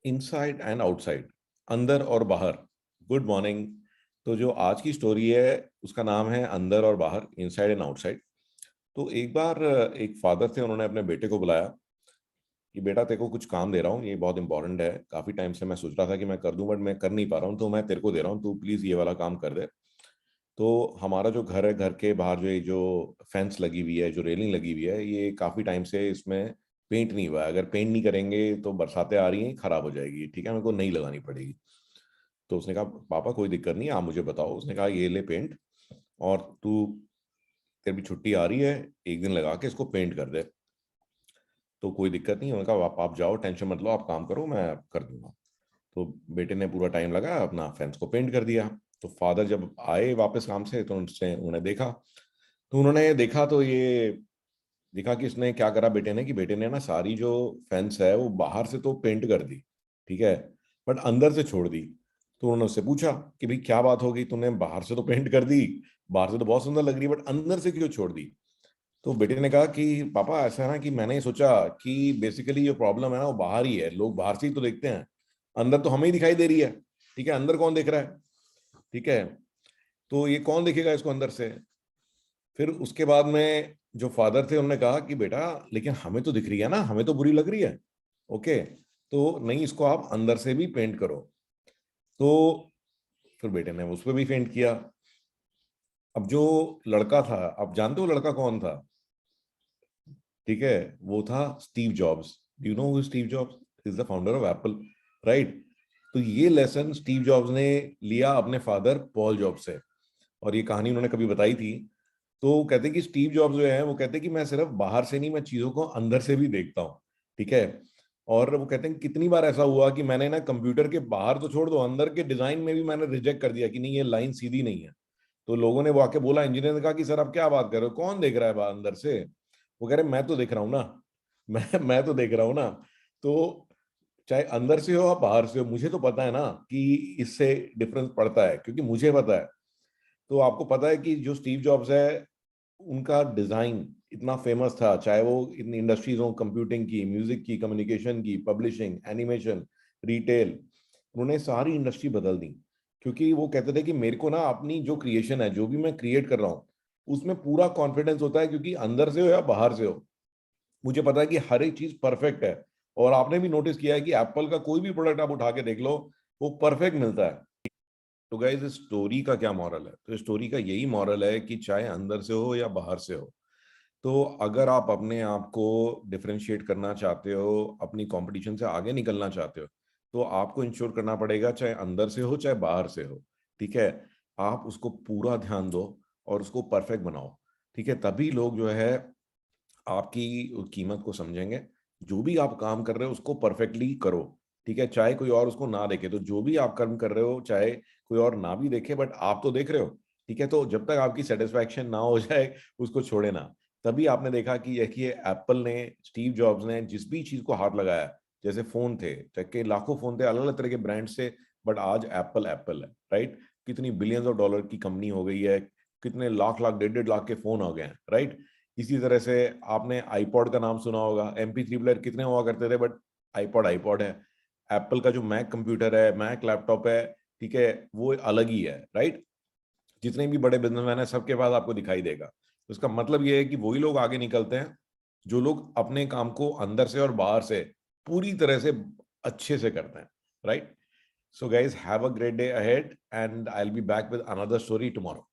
Inside and outside, अंदर और बाहर। Good morning. तो जो आज की स्टोरी है उसका नाम है अंदर और बाहर, इनसाइड एंड आउटसाइड। तो एक बार एक फादर थे, उन्होंने अपने बेटे को बुलाया कि बेटा तेरे को कुछ काम दे रहा हूँ, ये बहुत इंपॉर्टेंट है, काफी टाइम से मैं सोच रहा था कि मैं कर दूं बट मैं कर नहीं पा रहा हूँ, तो मैं तेरे को दे रहा हूँ, तू प्लीज ये वाला काम कर दे। तो हमारा जो घर है, घर के बाहर जो फेंस लगी हुई है, जो रेलिंग लगी हुई है, ये काफी टाइम से इसमें पेंट नहीं हुआ है। अगर पेंट नहीं करेंगे तो बरसातें आ रही हैं, खराब हो जाएगी, ठीक है, मेरे को नहीं लगानी पड़ेगी। तो उसने कहा पापा कोई दिक्कत नहीं, आप मुझे बताओ। उसने कहा ये ले पेंट, और तू, तेरी भी छुट्टी आ रही है, एक दिन लगा के इसको पेंट कर दे। तो कोई दिक्कत नहीं है। उन्होंने कहा आप जाओ, टेंशन मत लो, आप काम करो, मैं कर दूंगा। तो बेटे ने पूरा टाइम लगाया, अपना फेंस को पेंट कर दिया। तो फादर जब आए वापस काम से तो उनसे उन्हें देखा, तो उन्होंने देखा तो ये देखा कि इसने क्या करा बेटे ने, कि बेटे ने ना सारी जो फेंस है वो बाहर से तो पेंट कर दी, ठीक है, बट अंदर से छोड़ दी। तो उन्होंने उससे पूछा कि भाई क्या बात हो गई, तूने बाहर से तो पेंट कर दी, बाहर से तो बहुत सुंदर लग रही है, बट अंदर से क्यों छोड़ दी। तो बेटे ने कहा कि पापा ऐसा है ना कि मैंने सोचा कि बेसिकली जो प्रॉब्लम है ना वो बाहर ही है, लोग बाहर से ही तो देखते हैं, अंदर तो हमें ही दिखाई दे रही है, ठीक है, अंदर कौन देख रहा है, ठीक है, तो ये कौन देखेगा इसको अंदर से। फिर उसके बाद में जो फादर थे उन्होंने कहा कि बेटा लेकिन हमें तो दिख रही है ना, हमें तो बुरी लग रही है, ओके, तो नहीं, इसको आप अंदर से भी पेंट करो। तो फिर बेटे ने उस पर भी पेंट किया। अब जो लड़का था, आप जानते हो लड़का कौन था, ठीक है, वो था Steve jobs. Do you know who Steve jobs is the founder of Apple, right. तो ये लेसन स्टीव जॉब्स ने लिया अपने फादर पॉल जॉब से, और ये कहानी उन्होंने कभी बताई थी। तो वो कहते हैं कि स्टीव जॉब्स जो है वो कहते हैं कि मैं सिर्फ बाहर से नहीं, मैं चीजों को अंदर से भी देखता हूँ, ठीक है। और वो कहते हैं कितनी बार ऐसा हुआ कि मैंने ना कंप्यूटर के बाहर तो छोड़ दो, अंदर के डिजाइन में भी मैंने रिजेक्ट कर दिया कि नहीं, ये लाइन सीधी नहीं है। तो लोगों ने वो आके बोला, इंजीनियर ने कहा कि सर आप क्या बात कर रहे हो, कौन देख रहा है बाहर अंदर से। वो कह रहे मैं तो देख रहा हूँ ना, मैं तो देख रहा हूँ ना। तो चाहे अंदर से हो या बाहर से हो, मुझे तो पता है ना कि इससे डिफरेंस पड़ता है, क्योंकि मुझे पता है। तो आपको पता है कि जो स्टीव जॉब्स है, उनका डिजाइन इतना फेमस था, चाहे वो इतनी इंडस्ट्रीज हो, कंप्यूटिंग की, म्यूजिक की, कम्युनिकेशन की, पब्लिशिंग, एनिमेशन, रिटेल, उन्होंने सारी इंडस्ट्री बदल दी। क्योंकि वो कहते थे कि मेरे को ना अपनी जो क्रिएशन है, जो भी मैं क्रिएट कर रहा हूँ, उसमें पूरा कॉन्फिडेंस होता है, क्योंकि अंदर से हो या बाहर से हो, मुझे पता है कि हर एक चीज परफेक्ट है। और आपने भी नोटिस किया है कि एप्पल का कोई भी प्रोडक्ट आप उठा के देख लो, वो परफेक्ट मिलता है। तो गाइस इस स्टोरी का क्या मॉरल है, तो स्टोरी का यही मॉरल है कि चाहे अंदर से हो या बाहर से हो, तो अगर आप अपने आप को डिफरेंशिएट करना चाहते हो, अपनी कंपटीशन से आगे निकलना चाहते हो, तो आपको इंश्योर करना पड़ेगा, चाहे अंदर से हो चाहे बाहर से हो, ठीक है, आप उसको पूरा ध्यान दो और उसको परफेक्ट बनाओ, ठीक है, तभी लोग जो है आपकी कीमत को समझेंगे। जो भी आप काम कर रहे हो उसको परफेक्टली करो, ठीक है, चाहे कोई और उसको ना देखे, तो जो भी आप कर्म कर रहे हो चाहे कोई और ना भी देखे, बट आप तो देख रहे हो, ठीक है, तो जब तक आपकी सेटिस्फैक्शन ना हो जाए उसको छोड़े ना। तभी आपने देखा कि देखिए एप्पल ने, स्टीव जॉब्स ने जिस भी चीज को हाथ लगाया, जैसे फोन थे, चाहे के लाखों फोन थे अलग अलग तरह के ब्रांड से, बट आज एप्पल एप्पल है, राइट। कितनी बिलियंस ऑफ डॉलर की कंपनी हो गई है, कितने लाख लाख डेढ़ डेढ़ लाख के फोन हो गए हैं, राइट। इसी तरह से आपने आईपॉड का नाम सुना होगा, MP3 प्लेयर कितने हुआ करते थे, बट आईपॉड आईपॉड है। एप्पल का जो मैक कंप्यूटर है, मैक लैपटॉप है, ठीक है, वो अलग ही है, राइट। जितने भी बड़े बिजनेसमैन है सबके पास आपको दिखाई देगा। तो इसका मतलब ये है कि वही लोग आगे निकलते हैं जो लोग अपने काम को अंदर से और बाहर से पूरी तरह से अच्छे से करते हैं, right. So guys have a great day ahead and I will be back with another story tomorrow.